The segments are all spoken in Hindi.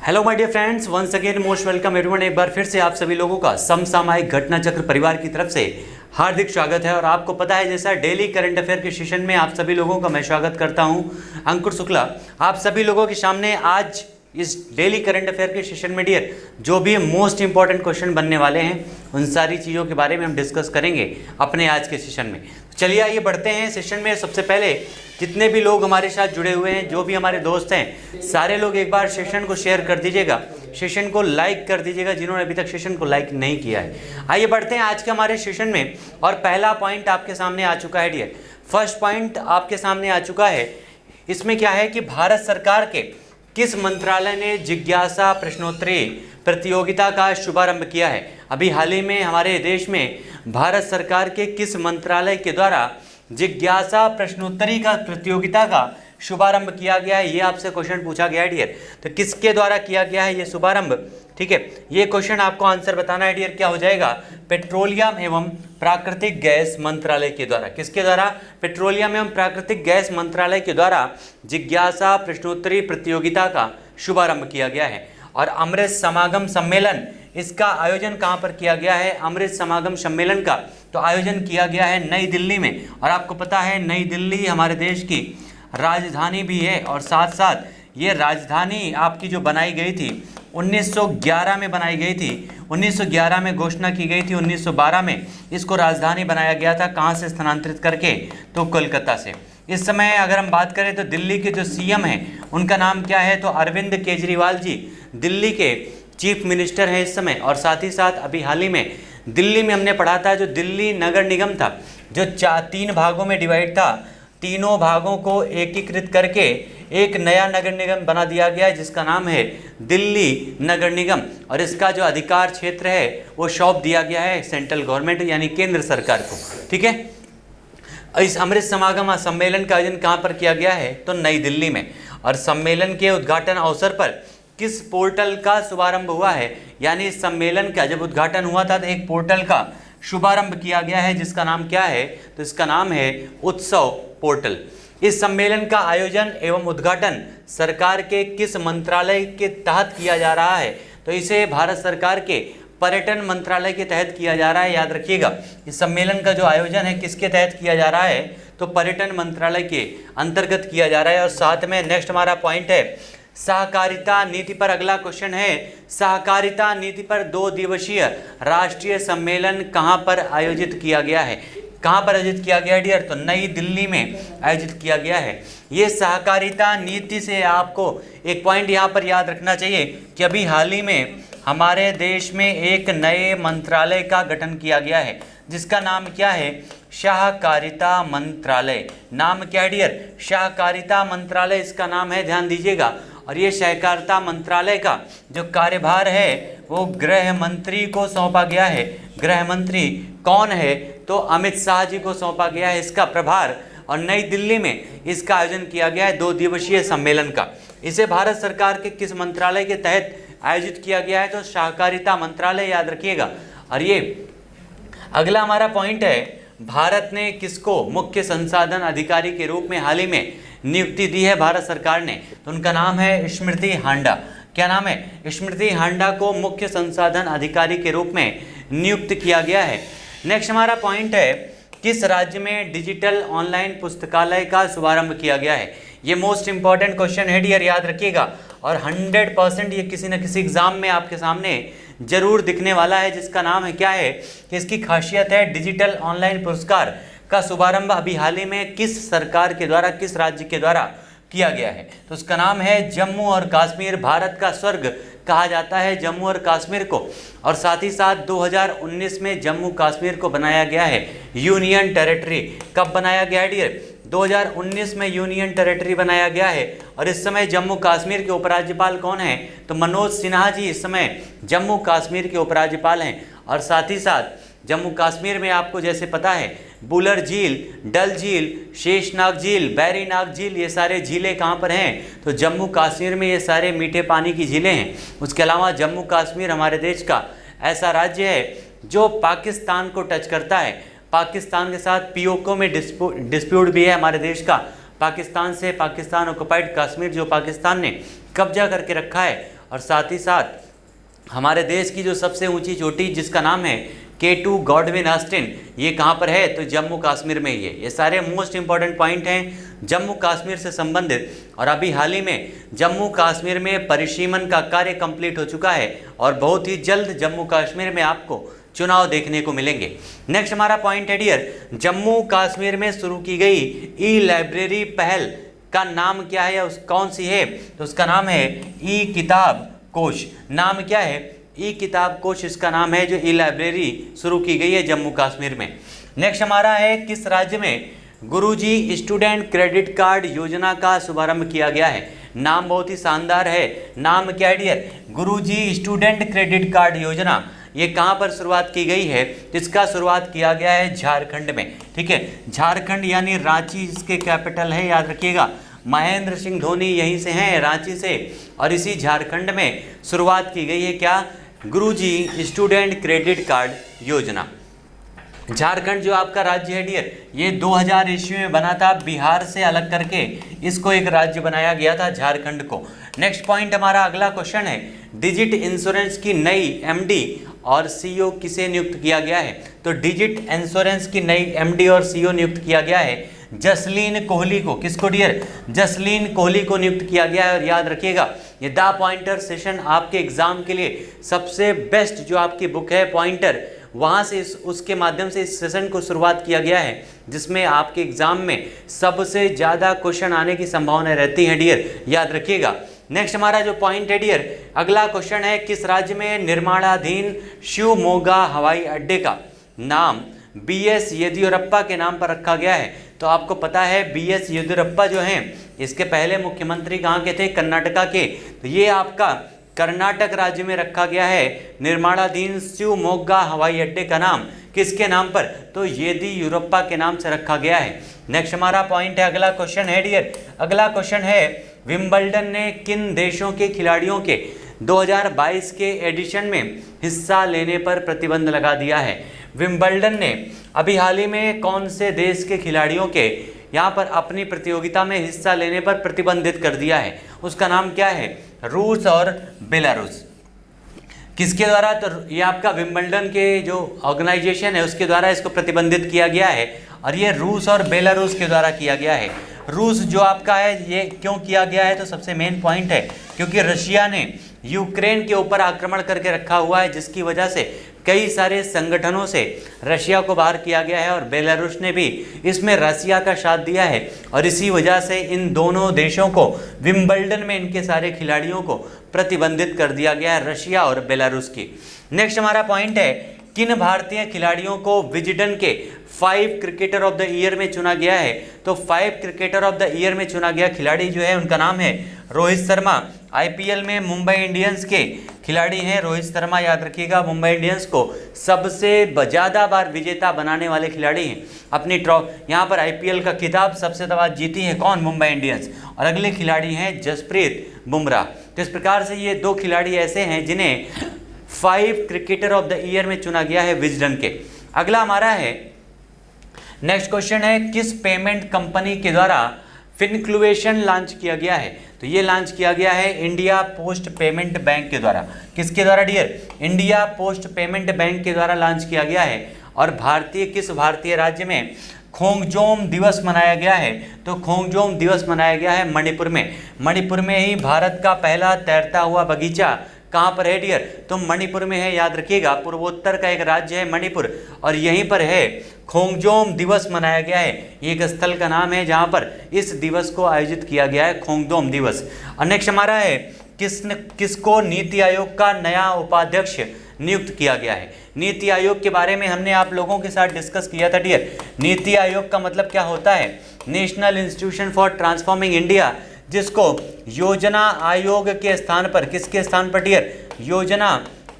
Hello my dear friends, once again most welcome everyone. एक बार फिर से आप सभी लोगों का समसामयिक घटना चक्र परिवार की तरफ से हार्दिक स्वागत है। और आपको पता है, जैसा डेली करंट अफेयर के सेशन में आप सभी लोगों का मैं स्वागत करता हूं, अंकुर शुक्ला आप सभी लोगों के सामने आज इस डेली करंट अफेयर के सेशन में डियर जो भी मोस्ट इंपॉर्टेंट क्वेश्चन बनने वाले हैं उन सारी चीज़ों के बारे में हम डिस्कस करेंगे अपने आज के सेशन में। चलिए आइए बढ़ते हैं सेशन में। सबसे पहले जितने भी लोग हमारे साथ जुड़े हुए हैं, जो भी हमारे दोस्त हैं, सारे लोग एक बार सेशन को शेयर कर दीजिएगा, सेशन को लाइक कर दीजिएगा जिन्होंने अभी तक सेशन को लाइक नहीं किया है। आइए बढ़ते हैं आज के हमारे सेशन में। और पहला पॉइंट आपके सामने आ चुका है डियर, फर्स्ट पॉइंट आपके सामने आ चुका है। इसमें क्या है कि भारत सरकार के किस मंत्रालय ने जिज्ञासा प्रश्नोत्तरी प्रतियोगिता का शुभारंभ किया है। अभी हाल ही में हमारे देश में भारत सरकार के किस मंत्रालय के द्वारा जिज्ञासा प्रश्नोत्तरी का प्रतियोगिता का शुभारंभ किया गया है, ये आपसे क्वेश्चन पूछा गया है डियर। तो किसके द्वारा किया गया है ये शुभारंभ, ठीक है, ये क्वेश्चन आपको आंसर बताना है डियर। क्या हो जाएगा? पेट्रोलियम एवं प्राकृतिक गैस मंत्रालय के द्वारा। किसके द्वारा? पेट्रोलियम एवं प्राकृतिक गैस मंत्रालय के द्वारा जिज्ञासा प्रश्नोत्तरी प्रतियोगिता का शुभारंभ किया गया है। और अमृत समागम सम्मेलन, इसका आयोजन कहाँ पर किया गया है? अमृत समागम सम्मेलन का तो आयोजन किया गया है नई दिल्ली में। और आपको पता है नई दिल्ली हमारे देश की राजधानी भी है। और साथ साथ ये राजधानी आपकी जो बनाई गई थी 1911 में बनाई गई थी। 1911 में घोषणा की गई थी, 1912 में इसको राजधानी बनाया गया था। कहाँ से स्थानांतरित करके? तो कोलकाता से। इस समय अगर हम बात करें तो दिल्ली के जो सीएम हैं उनका नाम क्या है? तो अरविंद केजरीवाल जी दिल्ली के चीफ मिनिस्टर हैं इस समय। और साथ ही साथ अभी हाल ही में दिल्ली में हमने पढ़ा था, जो दिल्ली नगर निगम था, जो तीन भागों में डिवाइड था, तीनों भागों को एकीकृत करके एक नया नगर निगम बना दिया गया है जिसका नाम है दिल्ली नगर निगम। और इसका जो अधिकार क्षेत्र है वो सौंप दिया गया है सेंट्रल गवर्नमेंट यानी केंद्र सरकार को, ठीक है। इस अमृत समागम सम्मेलन का आयोजन कहाँ पर किया गया है? तो नई दिल्ली में। और सम्मेलन के उद्घाटन अवसर पर किस पोर्टल का शुभारंभ हुआ है? यानी इस सम्मेलन का जब उद्घाटन हुआ था तो एक पोर्टल का शुभारंभ किया गया है जिसका नाम क्या है? तो इसका नाम है उत्सव पोर्टल। इस सम्मेलन का आयोजन एवं उद्घाटन सरकार के किस मंत्रालय के तहत किया जा रहा है? तो इसे भारत सरकार के पर्यटन मंत्रालय के तहत किया जा रहा है। याद रखिएगा, इस सम्मेलन का जो आयोजन है किसके तहत किया जा रहा है? तो पर्यटन मंत्रालय के अंतर्गत किया जा रहा है। और साथ में नेक्स्ट हमारा पॉइंट है सहकारिता नीति पर। अगला क्वेश्चन है सहकारिता नीति पर 2 दिवसीय राष्ट्रीय सम्मेलन कहां पर आयोजित किया गया है? कहां पर आयोजित किया गया है डियर? तो नई दिल्ली में आयोजित किया गया है। ये सहकारिता नीति से आपको एक पॉइंट यहां पर याद रखना चाहिए कि अभी हाल ही में हमारे देश में एक नए मंत्रालय का गठन किया गया है जिसका नाम क्या है? सहकारिता मंत्रालय। नाम क्या है डियर? सहकारिता मंत्रालय इसका नाम है, ध्यान दीजिएगा। और ये सहकारिता मंत्रालय का जो कार्यभार है वो गृह मंत्री को सौंपा गया है। गृह मंत्री कौन है? तो अमित शाह जी को सौंपा गया है इसका प्रभार। और नई दिल्ली में इसका आयोजन किया गया है 2 दिवसीय सम्मेलन का। इसे भारत सरकार के किस मंत्रालय के तहत आयोजित किया गया है? तो सहकारिता मंत्रालय, याद रखिएगा। और ये अगला हमारा पॉइंट है, भारत ने किसको मुख्य संसाधन अधिकारी के रूप में हाल ही में नियुक्ति दी है भारत सरकार ने? तो उनका नाम है स्मृति हांडा। क्या नाम है? स्मृति हांडा को मुख्य संसाधन अधिकारी के रूप में नियुक्त किया गया है। नेक्स्ट हमारा पॉइंट है किस राज्य में डिजिटल ऑनलाइन पुस्तकालय का शुभारंभ किया गया है? ये मोस्ट इंपॉर्टेंट क्वेश्चन है डियर, याद रखिएगा। और 100% ये किसी न किसी एग्जाम में आपके सामने जरूर दिखने वाला है जिसका नाम है क्या है कि इसकी खासियत है डिजिटल ऑनलाइन पुरस्कार का शुभारंभ अभी हाल ही में किस सरकार के द्वारा, किस राज्य के द्वारा किया गया है? तो उसका नाम है जम्मू और कश्मीर। भारत का स्वर्ग कहा जाता है जम्मू और कश्मीर को। और साथ ही साथ 2019 में जम्मू कश्मीर को बनाया गया है यूनियन टेरिटरी। कब बनाया गया है डियर? 2019 में यूनियन टेरिटरी बनाया गया है। और इस समय जम्मू कश्मीर के उपराज्यपाल कौन हैं? तो मनोज सिन्हा जी इस समय जम्मू कश्मीर के उपराज्यपाल हैं। और साथ ही साथ जम्मू कश्मीर में आपको जैसे पता है बुलर झील, डल झील, शेषनाग झील, बैरीनाग झील, ये सारे झीलें कहाँ पर हैं? तो जम्मू कश्मीर में ये सारे मीठे पानी की झीलें हैं। उसके अलावा जम्मू कश्मीर हमारे देश का ऐसा राज्य है जो पाकिस्तान को टच करता है। पाकिस्तान के साथ पीओके में डिस्प्यूट भी है हमारे देश का पाकिस्तान से। पाकिस्तान ऑक्युपाइड कश्मीर जो पाकिस्तान ने कब्जा करके रखा है और साथ ही साथ हमारे देश की जो सबसे ऊंची चोटी जिसका नाम है K2 गॉडविन ऑस्टिन, ये कहाँ पर है? तो जम्मू कश्मीर में ही है। ये सारे मोस्ट इंपॉर्टेंट पॉइंट हैं जम्मू कश्मीर से संबंधित। और अभी हाल ही में जम्मू कश्मीर में परिसीमन का कार्य कंप्लीट हो चुका है और बहुत ही जल्द जम्मू कश्मीर में आपको चुनाव देखने को मिलेंगे। नेक्स्ट हमारा पॉइंट है डियर, जम्मू कश्मीर में शुरू की गई ई लाइब्रेरी पहल का नाम क्या है या कौन सी है? तो उसका नाम है ई किताब कोश। नाम क्या है? ई किताब कोश इसका नाम है, जो ई लाइब्रेरी शुरू की गई है जम्मू कश्मीर में। नेक्स्ट हमारा है, किस राज्य में गुरुजी स्टूडेंट क्रेडिट कार्ड योजना का शुभारंभ किया गया है? नाम बहुत ही शानदार है। नाम क्या है डियर? गुरुजी स्टूडेंट क्रेडिट कार्ड योजना। ये कहाँ पर शुरुआत की गई है? इसका शुरुआत किया गया है झारखंड में। ठीक है, झारखंड यानी रांची इसके कैपिटल है, याद रखिएगा। महेंद्र सिंह धोनी यहीं से हैं, रांची से, और इसी झारखंड में शुरुआत की गई है क्या? गुरुजी स्टूडेंट क्रेडिट कार्ड योजना। झारखंड जो आपका राज्य है डियर, ये 2000 ईस्वी में बना था, बिहार से अलग करके इसको एक राज्य बनाया गया था झारखंड को। नेक्स्ट पॉइंट हमारा अगला क्वेश्चन है, डिजिट इंश्योरेंस की नई एमडी और सीईओ किसे नियुक्त किया गया है? तो डिजिट इंश्योरेंस की नई एमडी और सीईओ नियुक्त किया गया है जसलीन कोहली को। किसको डियर? जसलीन कोहली को नियुक्त किया गया है। और याद रखिएगा, ये द पॉइंटर सेशन आपके एग्जाम के लिए सबसे बेस्ट जो आपकी बुक है पॉइंटर, वहाँ से उसके माध्यम से इस सेशन को शुरुआत किया गया है, जिसमें आपके एग्जाम में सबसे ज़्यादा क्वेश्चन आने की संभावना रहती है डियर, याद रखिएगा। नेक्स्ट हमारा जो पॉइंट है डियर, अगला क्वेश्चन है, किस राज्य में निर्माणाधीन शिवमोगा हवाई अड्डे का नाम BS येदियुरप्पा के नाम पर रखा गया है? तो आपको पता है BS येदियुरप्पा जो हैं, इसके पहले मुख्यमंत्री कहाँ के थे? कर्नाटका के। तो ये आपका कर्नाटक राज्य में रखा गया है निर्माणाधीन शिवमोगा हवाई अड्डे का नाम। किसके नाम पर? तो येदियुरप्पा के नाम से रखा गया है। नेक्स्ट हमारा पॉइंट है, अगला क्वेश्चन है डियर, अगला क्वेश्चन है, विंबलडन ने किन देशों के खिलाड़ियों के 2022 के एडिशन में हिस्सा लेने पर प्रतिबंध लगा दिया है? विंबलडन ने अभी हाल ही में कौन से देश के खिलाड़ियों के यहाँ पर अपनी प्रतियोगिता में हिस्सा लेने पर प्रतिबंधित कर दिया है? उसका नाम क्या है? रूस और बेलारूस। किसके द्वारा? तो ये आपका विंबलडन के जो ऑर्गेनाइजेशन है उसके द्वारा इसको प्रतिबंधित किया गया है, और ये रूस और बेलारूस के द्वारा किया गया है। रूस जो आपका है, ये क्यों किया गया है? तो सबसे मेन पॉइंट है क्योंकि रशिया ने यूक्रेन के ऊपर आक्रमण करके रखा हुआ है, जिसकी वजह से कई सारे संगठनों से रशिया को बाहर किया गया है, और बेलारूस ने भी इसमें रशिया का साथ दिया है, और इसी वजह से इन दोनों देशों को विंबलडन में इनके सारे खिलाड़ियों को प्रतिबंधित कर दिया गया है, रशिया और बेलारूस की। नेक्स्ट हमारा पॉइंट है, किन भारतीय खिलाड़ियों को विजडन के 5 क्रिकेटर ऑफ द ईयर में चुना गया है? तो 5 क्रिकेटर ऑफ द ईयर में चुना गया खिलाड़ी जो है उनका नाम है रोहित शर्मा। आईपीएल में मुंबई इंडियंस के खिलाड़ी हैं रोहित शर्मा, याद रखिएगा। मुंबई इंडियंस को सबसे ज़्यादा बार विजेता बनाने वाले खिलाड़ी हैं। अपनी यहाँ पर आईपीएल का खिताब सबसे ज़्यादा जीती है कौन? मुंबई इंडियंस। और अगले खिलाड़ी हैं जसप्रीत बुमराह। तो इस प्रकार से ये 2 खिलाड़ी ऐसे हैं जिन्हें 5 क्रिकेटर ऑफ द ईयर में चुना गया है विजडन के। अगला हमारा है, नेक्स्ट क्वेश्चन है, किस पेमेंट कंपनी के द्वारा फिनक्लुएशन लॉन्च किया गया है? तो ये लॉन्च किया गया है इंडिया पोस्ट पेमेंट बैंक के द्वारा। किसके द्वारा dear? India post payment bank के द्वारा लॉन्च किया गया है। और किस भारतीय राज्य में खोंगजोम दिवस मनाया गया है? तो खोंगजोम दिवस मनाया गया है मणिपुर में। मणिपुर में ही भारत का पहला तैरता हुआ बगीचा कहाँ पर है डियर? तो मणिपुर में है, याद रखिएगा। पूर्वोत्तर का एक राज्य है मणिपुर, और यहीं पर है खोंगजोम दिवस मनाया गया है। एक स्थल का नाम है जहाँ पर इस दिवस को आयोजित किया गया है, खोंगजोम दिवस। और नेक्स्ट हमारा है, किसको नीति आयोग का नया उपाध्यक्ष नियुक्त किया गया है? नीति आयोग के बारे में हमने आप लोगों के साथ डिस्कस किया था डियर। नीति आयोग का मतलब क्या होता है? National institution for transforming India, जिसको योजना आयोग के स्थान पर, किसके स्थान पर डियर? योजना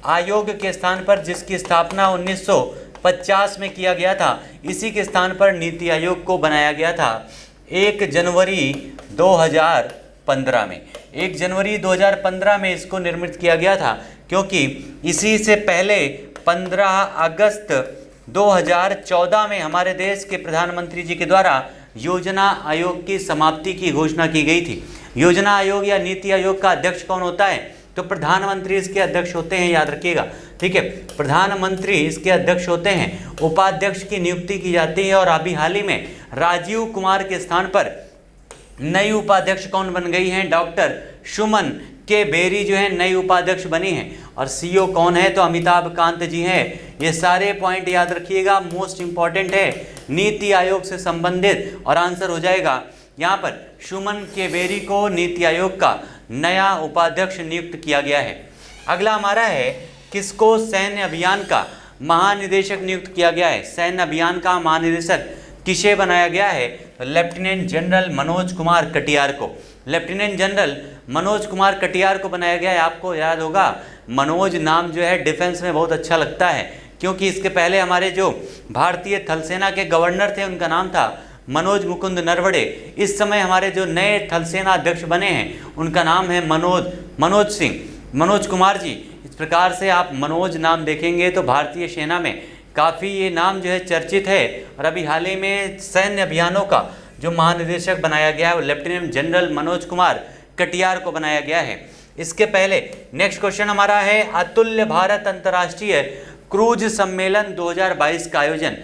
आयोग के स्थान पर, जिसकी स्थापना 1950 में किया गया था, इसी के स्थान पर नीति आयोग को बनाया गया था 1 जनवरी 2015 में। 1 जनवरी 2015 में इसको निर्मित किया गया था, क्योंकि इसी से पहले 15 अगस्त 2014 में हमारे देश के प्रधानमंत्री जी के द्वारा योजना आयोग की समाप्ति की घोषणा की गई थी। योजना आयोग या नीति आयोग का अध्यक्ष कौन होता है? तो प्रधानमंत्री इसके अध्यक्ष होते हैं, याद रखिएगा। ठीक है, प्रधानमंत्री इसके अध्यक्ष होते हैं। उपाध्यक्ष की नियुक्ति की जाती है और अभी हाल ही में राजीव कुमार के स्थान पर नई उपाध्यक्ष कौन बन गई हैं? डॉक्टर सुमन के बेरी जो है नई उपाध्यक्ष बनी हैं। और सीईओ कौन है? तो अमिताभ कांत जी हैं। ये सारे पॉइंट याद रखिएगा, मोस्ट इंपॉर्टेंट है, नीति आयोग से संबंधित। और आंसर हो जाएगा यहाँ पर सुमन के बेरी को नीति आयोग का नया उपाध्यक्ष नियुक्त किया गया है। अगला हमारा है, किसको सैन्य अभियान का महानिदेशक नियुक्त किया गया है? सैन्य अभियान का महानिदेशक किसे बनाया गया है? तो लेफ्टिनेंट जनरल मनोज कुमार कटियार को, लेफ्टिनेंट जनरल मनोज कुमार कटियार को बनाया गया है। आपको याद होगा मनोज नाम जो है डिफेंस में बहुत अच्छा लगता है, क्योंकि इसके पहले हमारे जो भारतीय थल सेना के गवर्नर थे उनका नाम था मनोज मुकुंद नरवणे। इस समय हमारे जो नए थल सेना अध्यक्ष बने हैं उनका नाम है मनोज कुमार जी। इस प्रकार से आप मनोज नाम देखेंगे तो भारतीय सेना में काफ़ी ये नाम जो है चर्चित है। और अभी हाल ही में सैन्य अभियानों का जो महानिदेशक बनाया गया है वो लेफ्टिनेंट जनरल मनोज कुमार कटियार को बनाया गया है। इसके पहले नेक्स्ट क्वेश्चन हमारा है, अतुल्य भारत अंतर्राष्ट्रीय क्रूज सम्मेलन 2022 का आयोजन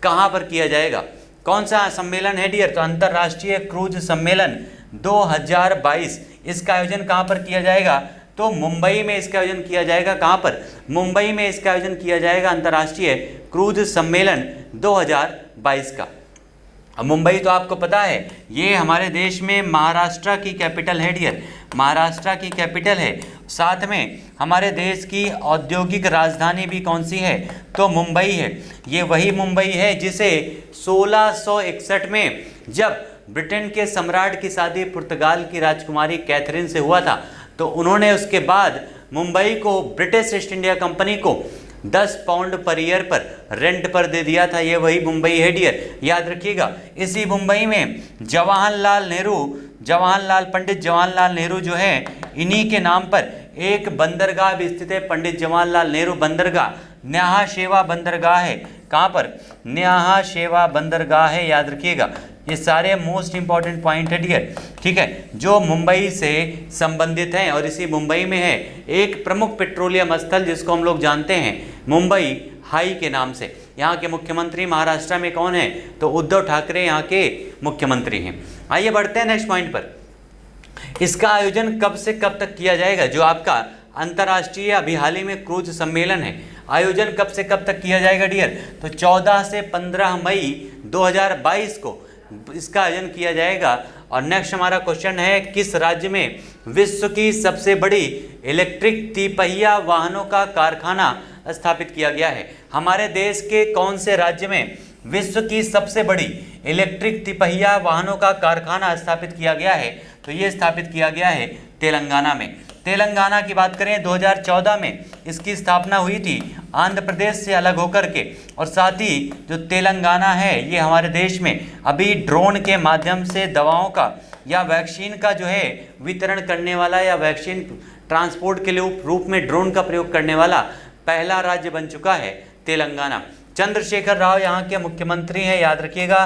कहाँ पर किया जाएगा? कौन सा सम्मेलन है डियर? तो अंतर्राष्ट्रीय क्रूज सम्मेलन 2022, इसका आयोजन कहाँ पर किया जाएगा? तो मुंबई में इसका आयोजन किया जाएगा। कहाँ पर? मुंबई में इसका आयोजन किया जाएगा, अंतर्राष्ट्रीय क्रूज सम्मेलन 2022 का। अब मुंबई तो आपको पता है ये हमारे देश में महाराष्ट्र की कैपिटल है डियर, महाराष्ट्र की कैपिटल है। साथ में हमारे देश की औद्योगिक राजधानी भी कौन सी है? तो मुंबई है। ये वही मुंबई है जिसे 1661 में जब ब्रिटेन के सम्राट की शादी पुर्तगाल की राजकुमारी कैथरीन से हुआ था, तो उन्होंने उसके बाद मुंबई को ब्रिटिश ईस्ट इंडिया कंपनी को 10 पाउंड पर ईयर पर रेंट पर दे दिया था। ये वही मुंबई है डियर, याद रखिएगा। इसी मुंबई में पंडित जवाहरलाल नेहरू जो है, इन्हीं के नाम पर एक बंदरगाह भी स्थित है, पंडित जवाहरलाल नेहरू बंदरगाह। न्याहा शेवा बंदरगाह है। कहाँ पर? न्याहा शेवा बंदरगाह है, याद रखिएगा। ये सारे मोस्ट इंपॉर्टेंट पॉइंट है डियर, ठीक है, जो मुंबई से संबंधित हैं। और इसी मुंबई में है एक प्रमुख पेट्रोलियम स्थल जिसको हम लोग जानते हैं मुंबई हाई के नाम से। यहाँ के मुख्यमंत्री महाराष्ट्र में कौन है? तो उद्धव ठाकरे यहाँ के मुख्यमंत्री हैं। आइए बढ़ते हैं नेक्स्ट पॉइंट पर। इसका आयोजन कब से कब तक किया जाएगा? जो आपका अंतर्राष्ट्रीय अभी हाल ही में क्रूज सम्मेलन है, आयोजन कब से कब तक किया जाएगा डियर? तो 14 से 15 मई 2022 को इसका आयोजन किया जाएगा। और नेक्स्ट हमारा क्वेश्चन है, किस राज्य में विश्व की सबसे बड़ी इलेक्ट्रिक तिपहिया वाहनों का कारखाना स्थापित किया गया है? हमारे देश के कौन से राज्य में विश्व की सबसे बड़ी इलेक्ट्रिक तिपहिया वाहनों का कारखाना स्थापित किया गया है? तो ये स्थापित किया गया है तेलंगाना में। तेलंगाना की बात करें 2014 में इसकी स्थापना हुई थी, आंध्र प्रदेश से अलग होकर के। और साथ ही जो तेलंगाना है ये हमारे देश में अभी ड्रोन के माध्यम से दवाओं का या वैक्सीन का जो है वितरण करने वाला, या वैक्सीन ट्रांसपोर्ट के लिए रूप में ड्रोन का प्रयोग करने वाला पहला राज्य बन चुका है तेलंगाना। चंद्रशेखर राव यहाँ के मुख्यमंत्री हैं, याद रखिएगा।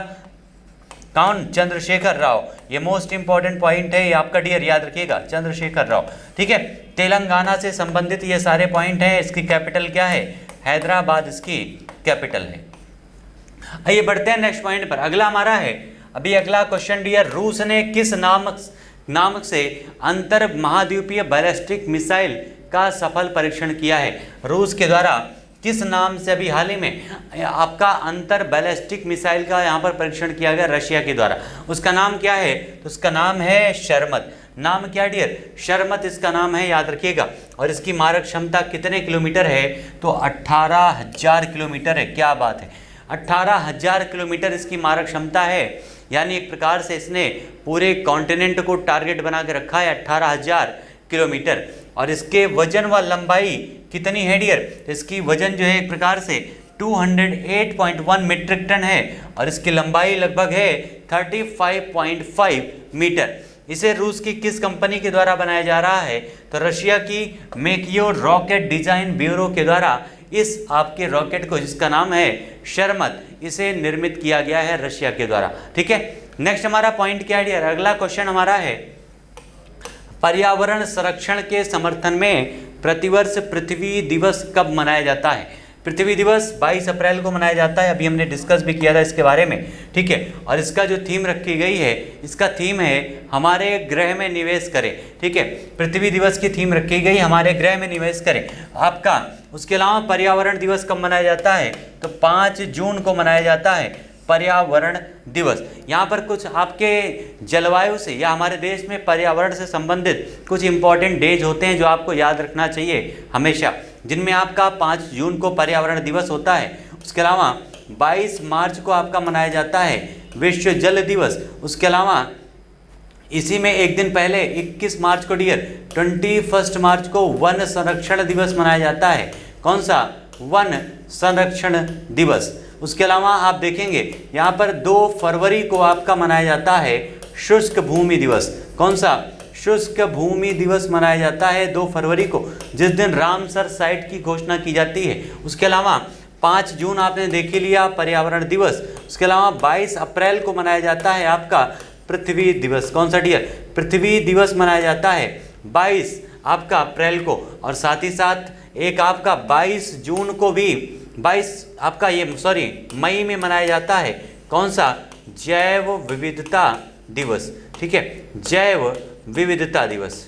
कौन? चंद्रशेखर राव। ये मोस्ट इंपॉर्टेंट पॉइंट है ये आपका डियर, याद रखिएगा, चंद्रशेखर राव। ठीक है, तेलंगाना से संबंधित ये सारे पॉइंट हैं। इसकी कैपिटल क्या है? हैदराबाद इसकी कैपिटल है। आइए बढ़ते हैं नेक्स्ट पॉइंट पर। अगला हमारा है, अभी अगला क्वेश्चन डियर, रूस ने किस नामक से अंतर महाद्वीपीय बैलिस्टिक मिसाइल का सफल परीक्षण किया है? रूस के द्वारा किस नाम से अभी हाल ही में आपका अंतर बैलिस्टिक मिसाइल का यहाँ पर परीक्षण किया गया रशिया के द्वारा? उसका नाम क्या है? तो उसका नाम है शर्मत। नाम क्या डियर? शर्मत इसका नाम है, याद रखिएगा। और इसकी मारक क्षमता कितने किलोमीटर है? तो 18,000 किलोमीटर है। क्या बात है, 18,000 किलोमीटर इसकी मारक क्षमता है। यानी एक प्रकार से इसने पूरे कॉन्टिनेंट को टारगेट बना के रखा है, 18,000 किलोमीटर। और इसके वजन व लंबाई कितनी है डियर? तो इसकी वजन जो है एक प्रकार से 208.1 मीट्रिक टन है और इसकी लंबाई लगभग है 35.5 मीटर। इसे रूस की किस कंपनी के द्वारा बनाया जा रहा है? तो रशिया की मेकियो रॉकेट डिजाइन ब्यूरो के द्वारा इस आपके रॉकेट को, जिसका नाम है शर्मत, इसे निर्मित किया गया है रशिया के द्वारा। ठीक है, नेक्स्ट हमारा पॉइंट क्या है डियर? अगला क्वेश्चन हमारा है, पर्यावरण संरक्षण के समर्थन में प्रतिवर्ष पृथ्वी दिवस कब मनाया जाता है? पृथ्वी दिवस 22 अप्रैल को मनाया जाता है। अभी हमने डिस्कस भी किया था इसके बारे में, ठीक है। और इसका जो थीम रखी गई है, इसका थीम है हमारे ग्रह में निवेश करें, ठीक है। पृथ्वी दिवस की थीम रखी गई हमारे ग्रह में निवेश करें आपका। उसके अलावा पर्यावरण दिवस कब मनाया जाता है? तो 5 जून को मनाया जाता है पर्यावरण दिवस। यहाँ पर कुछ आपके जलवायु से या हमारे देश में पर्यावरण से संबंधित कुछ इंपॉर्टेंट डेज होते हैं जो आपको याद रखना चाहिए हमेशा, जिनमें आपका 5 जून को पर्यावरण दिवस होता है। उसके अलावा 22 मार्च को आपका मनाया जाता है विश्व जल दिवस। उसके अलावा इसी में एक दिन पहले 21 मार्च को 21 मार्च को वन संरक्षण दिवस मनाया जाता है। कौन सा? वन संरक्षण दिवस। उसके अलावा आप देखेंगे यहाँ पर 2 फरवरी को आपका मनाया जाता है शुष्क भूमि दिवस। कौन सा? शुष्क भूमि दिवस मनाया जाता है 2 फरवरी को, जिस दिन रामसर साइट की घोषणा की जाती है। उसके अलावा 5 जून आपने देख ही लिया पर्यावरण दिवस। उसके अलावा 22 अप्रैल को मनाया जाता है आपका पृथ्वी दिवस। कौन सा डियर? पृथ्वी दिवस मनाया जाता है 22 आपका अप्रैल को। और साथ ही साथ एक आपका 22 जून को भी 22 आपका मई में मनाया जाता है। कौन सा? जैव विविधता दिवस, ठीक है, जैव विविधता दिवस।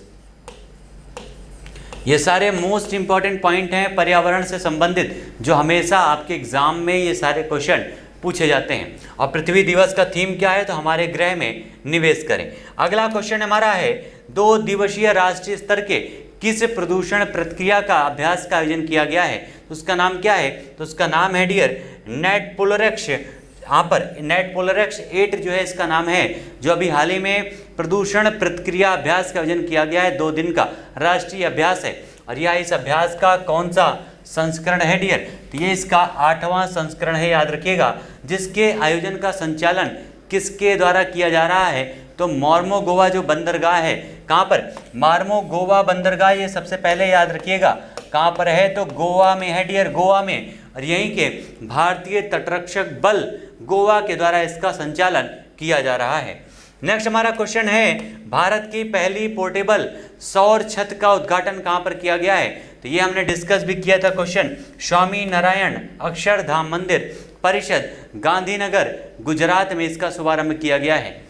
ये सारे मोस्ट इंपॉर्टेंट पॉइंट हैं पर्यावरण से संबंधित, जो हमेशा आपके एग्जाम में ये सारे क्वेश्चन पूछे जाते हैं। और पृथ्वी दिवस का थीम क्या है? तो हमारे ग्रह में निवेश करें। अगला क्वेश्चन हमारा है 2 दिवसीय राष्ट्रीय स्तर के किस प्रदूषण प्रक्रिया का अभ्यास का आयोजन किया गया है? तो उसका नाम क्या है? तो उसका नाम है डियर नेटपोलरेक्स। यहाँ पर नेटपोलरेक्स 8 जो है इसका नाम है, जो अभी हाल ही में प्रदूषण प्रतिक्रिया अभ्यास का आयोजन किया गया है। 2 दिन का राष्ट्रीय अभ्यास है। और यह इस अभ्यास का कौन सा संस्करण है डियर? तो ये इसका 8वां संस्करण है, याद रखिएगा। जिसके आयोजन का संचालन किसके द्वारा किया जा रहा है? तो मोर्मोगोवा जो बंदरगाह है, कहाँ पर? मोर्मोगोवा बंदरगाह, ये सबसे पहले याद रखिएगा कहाँ पर है? तो गोवा में है डियर, गोवा में। और यहीं के भारतीय तटरक्षक बल गोवा के द्वारा इसका संचालन किया जा रहा है। नेक्स्ट हमारा क्वेश्चन है भारत की पहली पोर्टेबल सौर छत का उद्घाटन कहाँ पर किया गया है? तो ये हमने डिस्कस भी किया था क्वेश्चन। स्वामी नारायण अक्षरधाम मंदिर परिषद गांधीनगर गुजरात में इसका शुभारंभ किया गया है।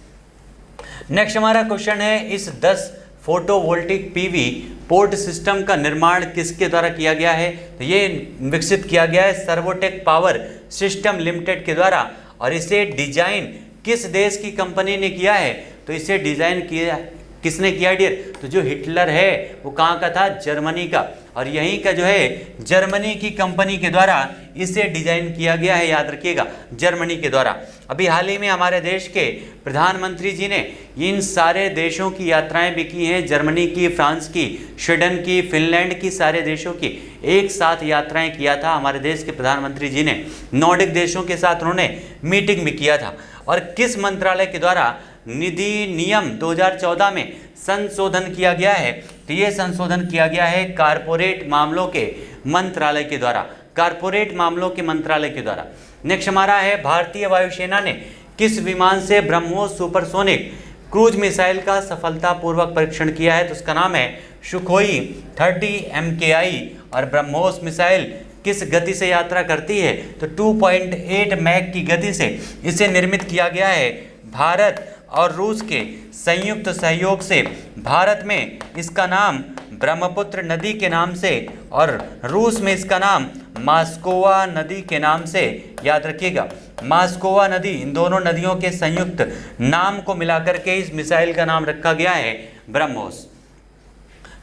नेक्स्ट हमारा क्वेश्चन है इस 10 फोटोवोल्टिक पीवी पोर्ट सिस्टम का निर्माण किसके द्वारा किया गया है? तो ये विकसित किया गया है सर्वोटेक पावर सिस्टम लिमिटेड के द्वारा। और इसे डिजाइन किस देश की कंपनी ने किया है? तो इसे डिजाइन किया किसने किया डियर? तो जो हिटलर है वो कहाँ का था? जर्मनी का। और यहीं का जो है जर्मनी की कंपनी के द्वारा इसे डिजाइन किया गया है, याद रखिएगा, जर्मनी के द्वारा। अभी हाल ही में हमारे देश के प्रधानमंत्री जी ने इन सारे देशों की यात्राएं भी की हैं, जर्मनी की, फ्रांस की, स्वीडन की, फिनलैंड की, सारे देशों की एक साथ यात्राएं किया था हमारे देश के प्रधानमंत्री जी ने। नॉर्डिक देशों के साथ उन्होंने मीटिंग भी किया था। और किस मंत्रालय के द्वारा निधि नियम 2014 में संशोधन किया गया है? तो ये संशोधन किया गया है कारपोरेट मामलों के मंत्रालय के द्वारा, कारपोरेट मामलों के मंत्रालय के द्वारा। नेक्स्ट हमारा है भारतीय वायुसेना ने किस विमान से ब्रह्मोस सुपरसोनिक क्रूज मिसाइल का सफलतापूर्वक परीक्षण किया है? तो उसका नाम है सुखोई 30 MKI। और ब्रह्मोस मिसाइल किस गति से यात्रा करती है? तो 2.8 मैक की गति से इसे निर्मित किया गया है। भारत और रूस के संयुक्त सहयोग से भारत में इसका नाम ब्रह्मपुत्र नदी के नाम से और रूस में इसका नाम मास्कोवा नदी के नाम से, याद रखिएगा, मास्कोवा नदी, इन दोनों नदियों के संयुक्त नाम को मिलाकर के इस मिसाइल का नाम रखा गया है ब्रह्मोस।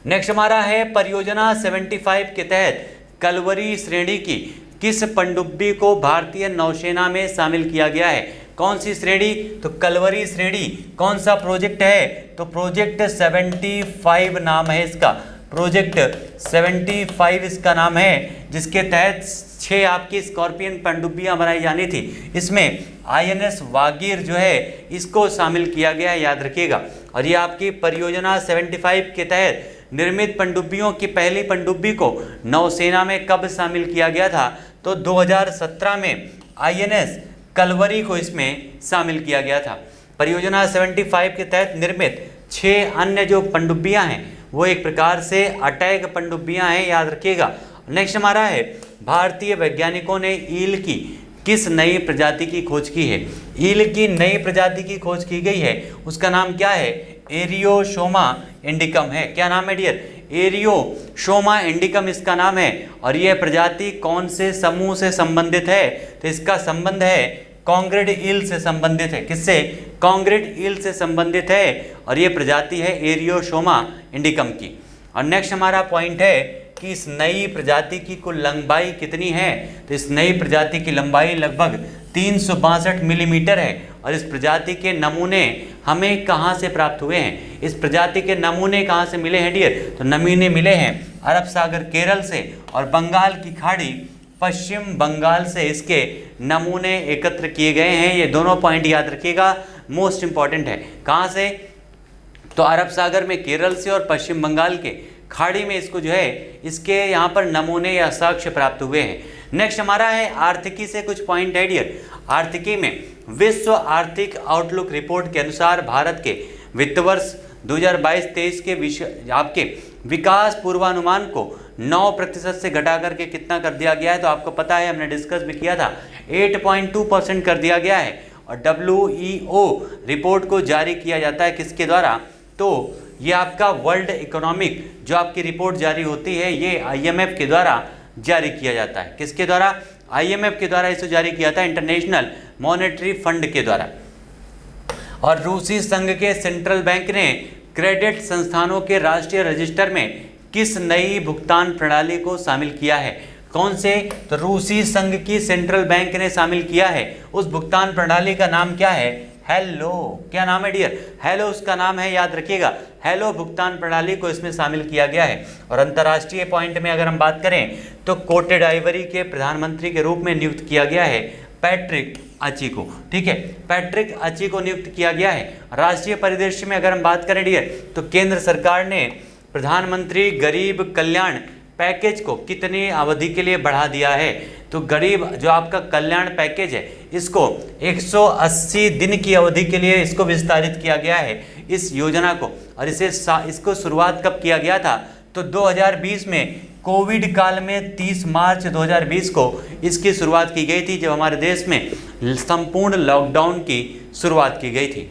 नेक्स्ट हमारा है परियोजना 75 के तहत कलवरी श्रेणी की किस पनडुब्बी को भारतीय नौसेना में शामिल किया गया है? कौन सी श्रेणी? तो कलवरी श्रेणी। कौन सा प्रोजेक्ट है? तो प्रोजेक्ट 75 नाम है इसका, प्रोजेक्ट 75 इसका नाम है, जिसके तहत 6 आपकी स्कॉर्पियन पनडुब्बियां बनाई जानी थी। इसमें INS वागीर जो है इसको शामिल किया गया है, याद रखिएगा। और ये आपकी परियोजना 75 के तहत निर्मित पनडुब्बियों की पहली पनडुब्बी को नौसेना में कब शामिल किया गया था? तो 2017 में INS कलवरी को इसमें शामिल किया गया था। परियोजना 75 के तहत निर्मित 6 अन्य जो पनडुब्बियां हैं वो एक प्रकार से अटैक पनडुब्बियां हैं, याद रखिएगा। नेक्स्ट हमारा है, भारतीय वैज्ञानिकों ने ईल की किस नई प्रजाति की खोज की है? ईल की नई प्रजाति की खोज की गई है, उसका नाम क्या है? एरियोशोमा इंडिकम है। क्या नाम है डियर? एरियोशोमा इंडिकम इसका नाम है। और यह प्रजाति कौन से समूह से संबंधित है? तो इसका संबंध है कॉन्ग्रेड ईल से संबंधित है। किससे? कॉन्ग्रेड ईल से संबंधित है और ये प्रजाति है एरियोशोमा इंडिकम की। और नेक्स्ट हमारा पॉइंट है कि इस नई प्रजाति की कुल लंबाई कितनी है? तो इस नई प्रजाति की लंबाई लगभग 362 मिलीमीटर है। और इस प्रजाति के नमूने हमें कहाँ से प्राप्त हुए हैं? इस प्रजाति के नमूने कहाँ से मिले हैं डियर? तो नमूने मिले हैं अरब सागर केरल से और बंगाल की खाड़ी पश्चिम बंगाल से इसके नमूने एकत्र किए गए हैं। ये दोनों पॉइंट याद रखिएगा, मोस्ट इंपॉर्टेंट है। कहाँ से? तो अरब सागर में केरल से और पश्चिम बंगाल के खाड़ी में इसको जो है इसके यहाँ पर नमूने या साक्ष्य प्राप्त हुए हैं। नेक्स्ट हमारा है आर्थिकी से कुछ पॉइंट है डियर। आर्थिकी में विश्व आर्थिक आउटलुक रिपोर्ट के अनुसार भारत के वित्त वर्ष 2022-23 के आपके विकास पूर्वानुमान को 9% से घटा करके कितना कर दिया गया है? तो आपको पता है, हमने डिस्कस भी किया था, 8.2% कर दिया गया है। और WEO रिपोर्ट को जारी किया जाता है किसके द्वारा? तो ये आपका वर्ल्ड इकोनॉमिक जो आपकी रिपोर्ट जारी होती है ये IMF के द्वारा जारी किया जाता है। किसके द्वारा? IMF के द्वारा इसे जारी किया था, इंटरनेशनल मॉनेटरी फंड के द्वारा। और रूसी संघ के सेंट्रल बैंक ने क्रेडिट संस्थानों के राष्ट्रीय रजिस्टर में किस नई भुगतान प्रणाली को शामिल किया है? कौन से? तो रूसी संघ की सेंट्रल बैंक ने शामिल किया है। उस भुगतान प्रणाली का नाम क्या है? हेलो। क्या नाम है डियर? हेलो उसका नाम है, याद रखिएगा। हेलो भुगतान प्रणाली को इसमें शामिल किया गया है। और अंतर्राष्ट्रीय पॉइंट में अगर हम बात करें तो कोटेड आइवरी के प्रधानमंत्री के रूप में नियुक्त किया गया है पैट्रिक अची को। ठीक है, पैट्रिक अची को नियुक्त किया गया है। राष्ट्रीय परिदृश्य में अगर हम बात करें डियर तो केंद्र सरकार ने प्रधानमंत्री गरीब कल्याण पैकेज को कितनी अवधि के लिए बढ़ा दिया है? तो गरीब जो आपका कल्याण पैकेज है इसको 180 दिन की अवधि के लिए इसको विस्तारित किया गया है, इस योजना को। और इसको शुरुआत कब किया गया था? तो 2020 में कोविड काल में 30 मार्च 2020 को इसकी शुरुआत की गई थी, जब हमारे देश में संपूर्ण लॉकडाउन की शुरुआत की गई थी।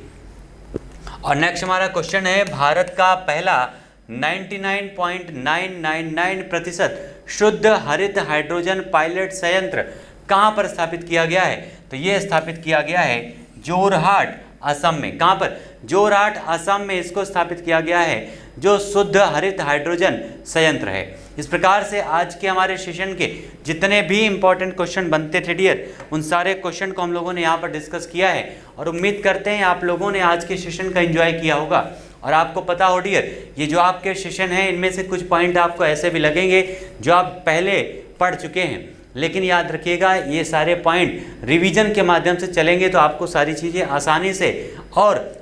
और नेक्स्ट हमारा क्वेश्चन है, भारत का पहला 99.999% शुद्ध हरित हाइड्रोजन पायलट संयंत्र कहाँ पर स्थापित किया गया है? तो ये स्थापित किया गया है जोरहाट असम में। कहाँ पर? जोरहाट असम में इसको स्थापित किया गया है, जो शुद्ध हरित हाइड्रोजन संयंत्र है। इस प्रकार से आज के हमारे सेशन के जितने भी इंपॉर्टेंट क्वेश्चन बनते थे डियर, उन सारे क्वेश्चन को हम लोगों ने यहाँ पर डिस्कस किया है। और उम्मीद करते हैं आप लोगों ने आज के सेशन का एंजॉय किया होगा। और आपको पता हो डियर, ये जो आपके सेशन हैं इनमें से कुछ पॉइंट आपको ऐसे भी लगेंगे जो आप पहले पढ़ चुके हैं, लेकिन याद रखिएगा ये सारे पॉइंट रिवीजन के माध्यम से चलेंगे तो आपको सारी चीज़ें आसानी से, और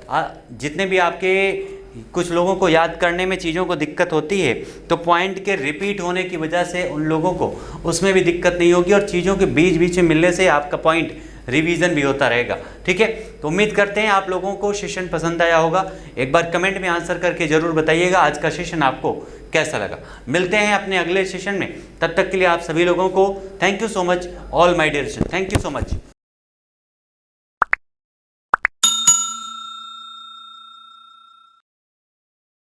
जितने भी आपके कुछ लोगों को याद करने में चीज़ों को दिक्कत होती है तो पॉइंट के रिपीट होने की वजह से उन लोगों को उसमें भी दिक्कत नहीं होगी, और चीज़ों के बीच बीच में मिलने से आपका पॉइंट रिवीजन भी होता रहेगा। ठीक है, तो उम्मीद करते हैं आप लोगों को सेशन पसंद आया होगा। एक बार कमेंट में आंसर करके ज़रूर बताइएगा आज का सेशन आपको कैसा लगा। मिलते हैं अपने अगले सेशन में, तब तक के लिए आप सभी लोगों को thank you so much, all my dear students, thank you so much.